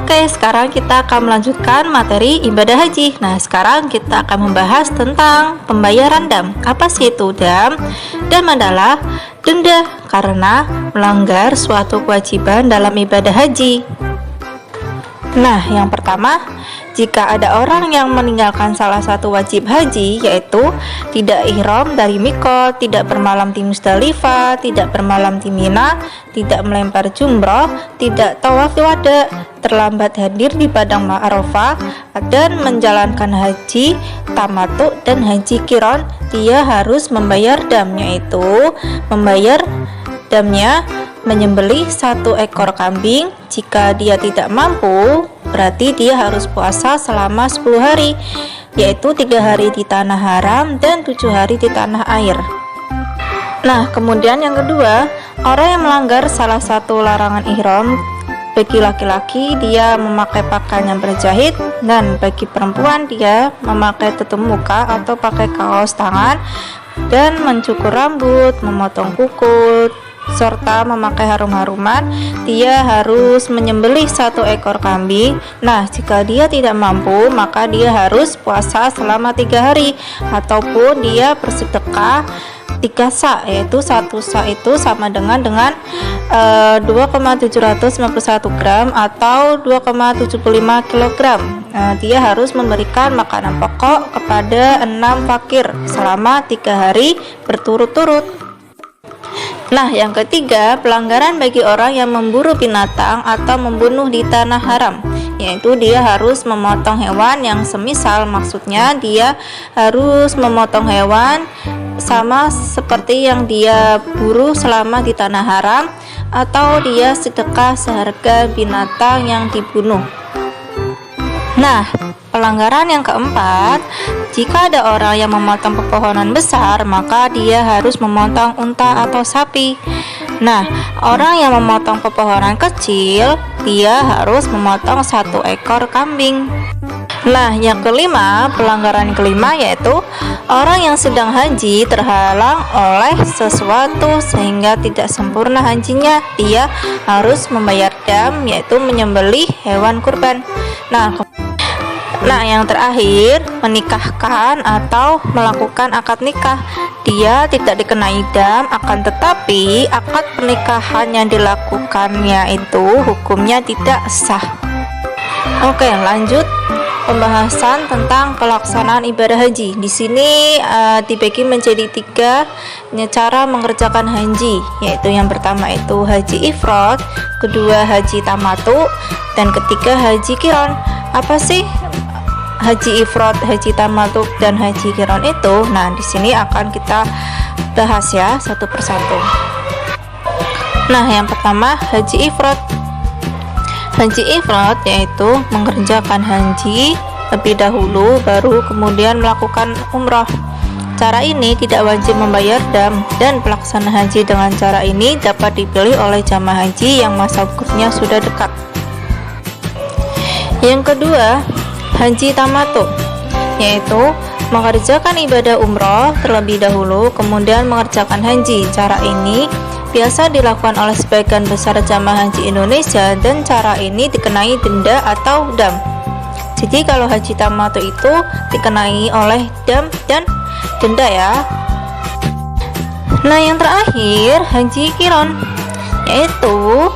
Oke, sekarang kita akan melanjutkan materi ibadah haji. Nah, sekarang kita akan membahas tentang pembayaran dam. Apa sih itu dam? Dam adalah denda karena melanggar suatu kewajiban dalam ibadah haji. Nah, yang pertama, jika ada orang yang meninggalkan salah satu wajib haji, yaitu tidak ihram dari mikot, tidak bermalam di Musdalifah, tidak bermalam di Mina, tidak melempar jumroh, tidak tawaf wada, terlambat hadir di padang Arafah, dan menjalankan haji tamattu dan haji qiron, dia harus membayar damnya. Itu membayar damnya menyembelih 1 ekor kambing. Jika dia tidak mampu, berarti dia harus puasa selama 10 hari, yaitu 3 hari di tanah haram dan 7 hari di tanah air. Nah, kemudian yang kedua, orang yang melanggar salah satu larangan ihram. Bagi laki-laki, dia memakai pakaian yang berjahit, dan bagi perempuan, dia memakai tutup muka atau pakai kaos tangan, dan mencukur rambut, memotong kuku, serta memakai harum-haruman. Dia harus menyembelih 1 ekor kambing. Nah, jika dia tidak mampu, maka dia harus puasa selama 3 hari, ataupun dia bersedekah 3 sa', yaitu 1 sa' itu sama dengan 2,751 gram atau 2,75 kg. Dia harus memberikan makanan pokok kepada 6 fakir selama 3 hari berturut-turut. Nah, yang ketiga, pelanggaran bagi orang yang memburu binatang atau membunuh di tanah haram, yaitu dia harus memotong hewan yang semisal, maksudnya dia harus memotong hewan sama seperti yang dia buru selama di tanah haram, atau dia sedekah seharga binatang yang dibunuh. Nah, pelanggaran yang keempat, jika ada orang yang memotong pepohonan besar, maka dia harus memotong unta atau sapi. Nah, orang yang memotong pepohonan kecil, dia harus memotong 1 ekor kambing. Nah, yang kelima, pelanggaran kelima yaitu orang yang sedang haji terhalang oleh sesuatu sehingga tidak sempurna hajinya, dia harus membayar dam, yaitu menyembelih hewan kurban. Nah, yang terakhir, menikahkan atau melakukan akad nikah. Dia tidak dikenai dam, akan tetapi akad pernikahan yang dilakukannya itu hukumnya tidak sah. Oke, lanjut pembahasan tentang pelaksanaan ibadah haji. Di sini dibagi menjadi 3 cara mengerjakan haji, yaitu yang pertama itu haji ifrad, kedua haji tamattu, dan ketiga haji qiron. Apa sih haji ifrad, haji tamattu, dan haji qiron itu? Nah, di sini akan kita bahas ya satu persatu. Nah, yang pertama haji ifrad. Haji ifrad yaitu mengerjakan haji lebih dahulu baru kemudian melakukan umroh. Cara ini tidak wajib membayar dam, dan pelaksana haji dengan cara ini dapat dipilih oleh jamaah haji yang masa wukufnya sudah dekat. Yang kedua, haji tamattu, yaitu mengerjakan ibadah umroh terlebih dahulu kemudian mengerjakan haji. Cara ini biasa dilakukan oleh sebagian besar jamaah haji Indonesia, dan cara ini dikenai denda atau dam. Jadi kalau haji tamattu itu dikenai oleh dam dan denda ya. Nah, yang terakhir haji qiron, yaitu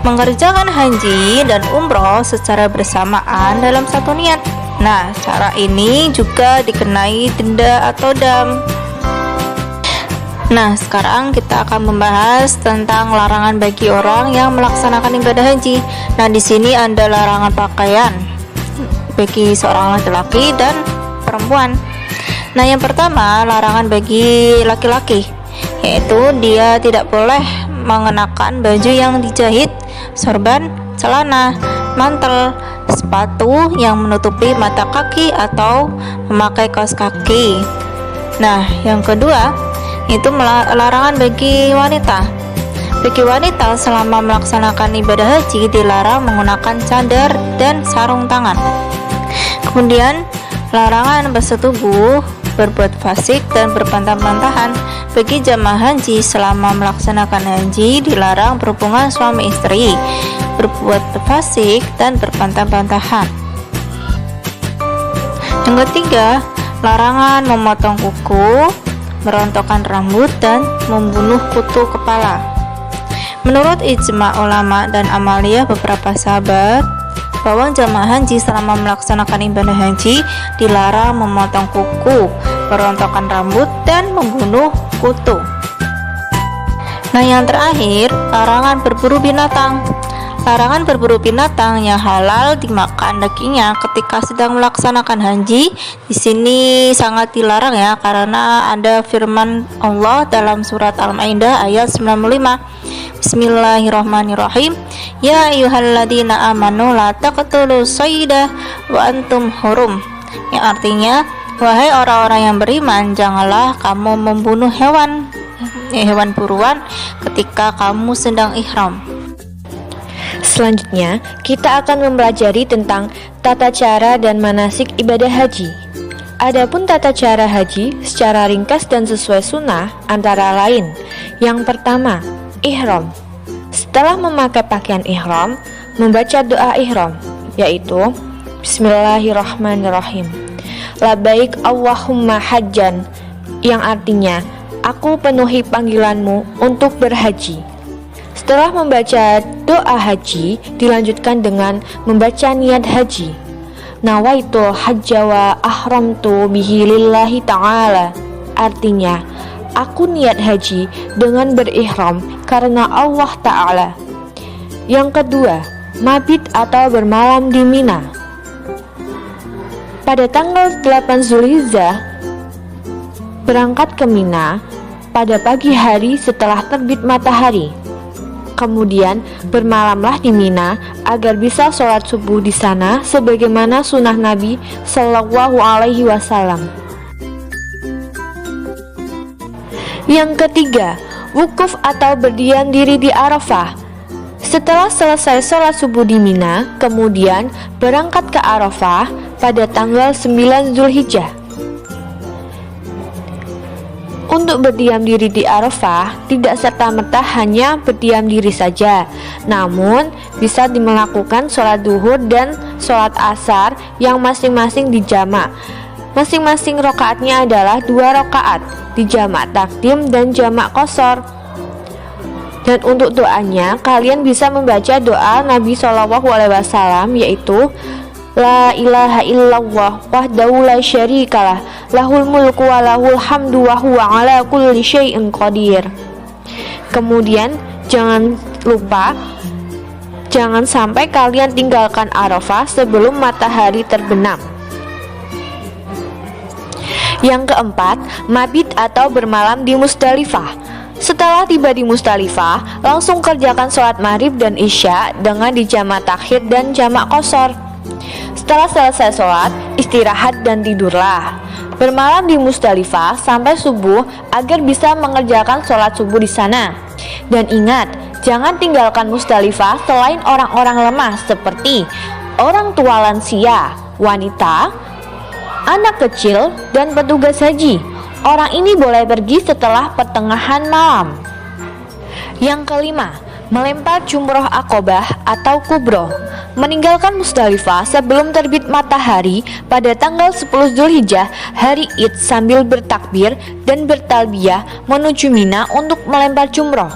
mengerjakan haji dan umroh secara bersamaan dalam satu niat. Nah, cara ini juga dikenai denda atau dam. Nah, sekarang kita akan membahas tentang larangan bagi orang yang melaksanakan ibadah haji. Nah, di sini ada larangan pakaian bagi seorang laki-laki dan perempuan. Nah, yang pertama, larangan bagi laki-laki, yaitu dia tidak boleh mengenakan baju yang dijahit, sorban, celana, mantel, sepatu yang menutupi mata kaki atau memakai kaos kaki. Nah, yang kedua itu larangan bagi wanita. Bagi wanita selama melaksanakan ibadah haji dilarang menggunakan cadar dan sarung tangan. Kemudian larangan bersetubuh, berbuat fasik, dan berbantah-bantahan. Bagi jamaah haji selama melaksanakan haji dilarang berhubungan suami istri. berbuat fasik, dan berbantah-bantahan. Yang ketiga, larangan memotong kuku, merontokkan rambut, dan membunuh kutu kepala. Menurut ijma ulama dan amalia beberapa sahabat, bahwa jamaah haji selama melaksanakan ibadah haji dilarang memotong kuku, merontokkan rambut, dan membunuh kutu. Nah, yang terakhir, larangan berburu binatang. Larangan berburu binatang yang halal dimakan dagingnya ketika sedang melaksanakan haji di sini sangat dilarang ya, karena ada firman Allah dalam surat Al-Maidah ayat 95. Bismillahirrahmanirrahim. Ya ayyuhalladzina amanu la taqtulu sayda wa antum hurum. Yang artinya, wahai orang-orang yang beriman, janganlah kamu membunuh hewan buruan ketika kamu sedang ihram. Selanjutnya, kita akan mempelajari tentang tata cara dan manasik ibadah haji. Adapun tata cara haji secara ringkas dan sesuai sunnah antara lain. Yang pertama, ihram. Setelah memakai pakaian ihram, membaca doa ihram, yaitu Bismillahirrahmanirrahim. Labbaik Allahumma hajjan, yang artinya, aku penuhi panggilanmu untuk berhaji. Setelah membaca doa haji, dilanjutkan dengan membaca niat haji. Nawaitul hajja wa ahramtu bihi lillahi ta'ala. Artinya, aku niat haji dengan berihram karena Allah Ta'ala. Yang kedua, mabit atau bermalam di Mina. Pada tanggal 8 Zulhijjah, berangkat ke Mina pada pagi hari setelah terbit matahari. Kemudian bermalamlah di Mina agar bisa sholat subuh di sana sebagaimana sunnah Nabi Shallallahu Alaihi Wasallam. Yang ketiga, wukuf atau berdiam diri di Arafah. Setelah selesai sholat subuh di Mina, kemudian berangkat ke Arafah pada tanggal 9 Zulhijjah. Untuk berdiam diri di Arafah tidak serta-merta hanya berdiam diri saja, namun bisa melakukan sholat duhur dan sholat asar yang masing-masing dijamak. Masing-masing rokaatnya adalah 2 rokaat, dijamak takdim dan jamak qashar. Dan untuk doanya, kalian bisa membaca doa Nabi SAW, yaitu La ilaha illallah wahdahu la syarikalah lahul mulku wa lahul hamdu wa huwa ala kulli syai'in qadir. Kemudian jangan sampai kalian tinggalkan Arafah sebelum matahari terbenam. Yang keempat, mabit atau bermalam di Musdalifah. Setelah tiba di Musdalifah, langsung kerjakan sholat maghrib dan isya dengan dijamak takhir dan jamak qashar. Setelah selesai sholat, istirahat dan tidurlah. Bermalam di Musdalifah sampai subuh agar bisa mengerjakan sholat subuh di sana. Dan ingat, jangan tinggalkan Musdalifah selain orang-orang lemah seperti orang tua lansia, wanita, anak kecil, dan petugas haji. Orang ini boleh pergi setelah pertengahan malam. Yang kelima, melempar jumroh Aqobah atau kubroh. Meninggalkan Musdalifah sebelum terbit matahari pada tanggal 10 Zulhijjah hari Id sambil bertakbir dan bertalbiyah menuju Mina untuk melempar jumroh.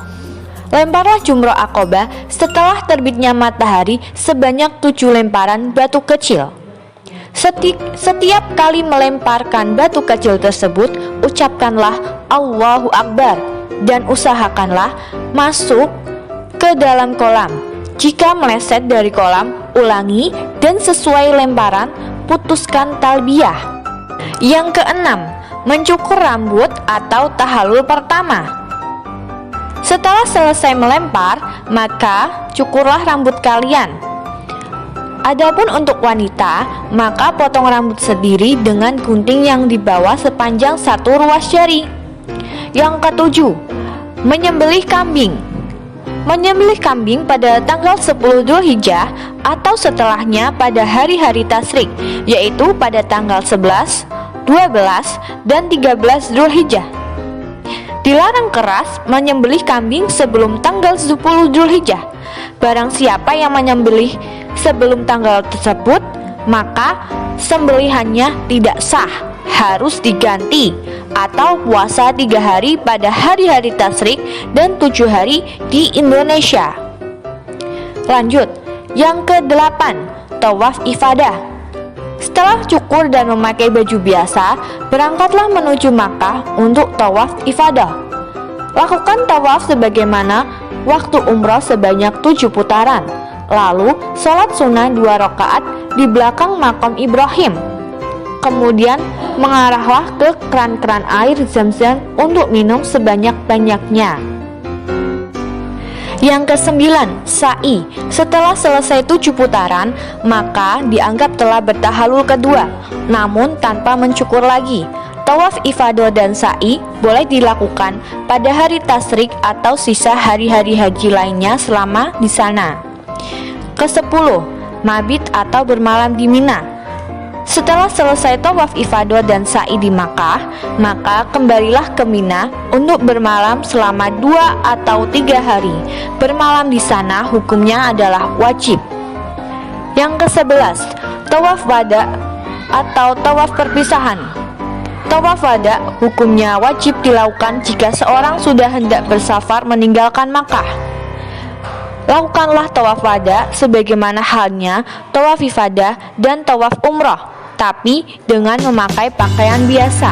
Lemparlah jumroh Aqobah setelah terbitnya matahari sebanyak 7 lemparan batu kecil. Setiap kali melemparkan batu kecil tersebut, ucapkanlah Allahu Akbar dan usahakanlah masuk ke dalam kolam. Jika meleset dari kolam, ulangi dan sesuai lemparan, putuskan talbiyah. Yang keenam, mencukur rambut atau tahalul pertama. Setelah selesai melempar, maka cukurlah rambut kalian. Adapun untuk wanita, maka potong rambut sendiri dengan gunting yang dibawa sepanjang 1 ruas jari. Yang ketujuh, menyembelih kambing. Menyembelih kambing pada tanggal 10 Dzulhijjah atau setelahnya pada hari-hari tasyrik, yaitu pada tanggal 11, 12, dan 13 Dzulhijjah. Dilarang keras menyembelih kambing sebelum tanggal 10 Dzulhijjah, Barang siapa yang menyembelih sebelum tanggal tersebut, maka sembelihannya tidak sah, harus diganti, atau puasa 3 hari pada hari-hari tasyrik dan 7 hari di Indonesia. Lanjut, yang ke-8, tawaf ifadah. Setelah cukur dan memakai baju biasa, berangkatlah menuju Makkah untuk tawaf ifadah. Lakukan tawaf sebagaimana waktu umrah sebanyak 7 putaran. Lalu, sholat sunnah 2 rakaat di belakang makam Ibrahim. Kemudian, mengarahlah ke keran-keran air Zam-Zam untuk minum sebanyak-banyaknya. Yang ke-9, sa'i. Setelah selesai 7 putaran, maka dianggap telah bertahalul kedua, namun tanpa mencukur lagi. Tawaf ifadah dan sa'i boleh dilakukan pada hari tasyrik atau sisa hari-hari haji lainnya selama di sana. Ke-10, mabit atau bermalam di Mina. Setelah selesai tawaf ifadah dan sa'i di Makkah, maka kembalilah ke Mina untuk bermalam selama 2 atau 3 hari. Bermalam di sana hukumnya adalah wajib. Yang ke-11, tawaf wada atau tawaf perpisahan. Tawaf wada hukumnya wajib dilakukan jika seorang sudah hendak bersafar meninggalkan Makkah. Lakukanlah tawaf wada sebagaimana halnya tawaf ifadah dan tawaf umrah, tapi dengan memakai pakaian biasa.